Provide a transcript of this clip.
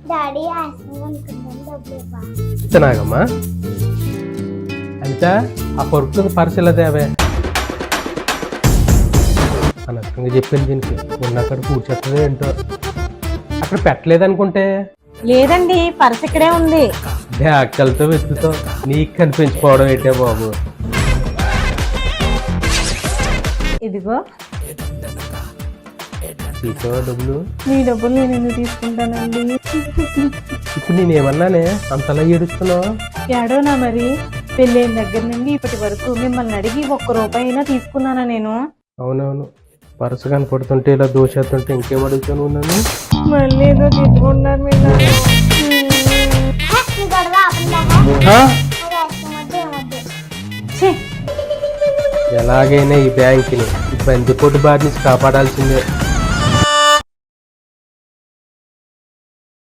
Daddy ఆశ్రమం అనుకుంటాను డబ్బులు ఇతనాగమ్మా అంటే ఆ పరుపులకు పర్సులు దేవే అనర్థంగా చెప్పింది దీనికి ఉన్నక్కడ కూర్చొస్తుంది ఏంటో అక్కడ పెట్టలేదనుకుంటే లేదండి పర్స్ ఇక్కడే ఉంది. బ్యాక్కలతో వెతుకుతో నీకు కనిపించుకోవడం ఏంటే బాబు. ఇదిగో తీసుకో డబ్బులు. మీ డబ్బులు నేను ఎందుకు తీసుకుంటానండి? ఇప్పుడు నేనేమన్నానే అంతలా ఏడుస్తున్నావు? ఏడోనా మరి పెళ్ళైన దగ్గర నుండి ఇప్పటి వరకు మిమ్మల్ని అడిగి ₹1 అయినా తీసుకున్నానా నేను? అవునవును, పర్సు కనపడుతుంటే ఇలా దోషేస్తుంటే ఇంకేం అడుగుతాను నన్ను. మళ్ళీ ఏదో తిట్టుకుంటున్నారు మీరు నన్ను. గొడవ ఆ? ఆశ్రమం వద్దు ఏమొద్దు. ఛీ, ఎలాగైనా ఈ బ్యాంకుని ఈ బందిపోటు బారి నుంచి కాపాడాల్సిందే.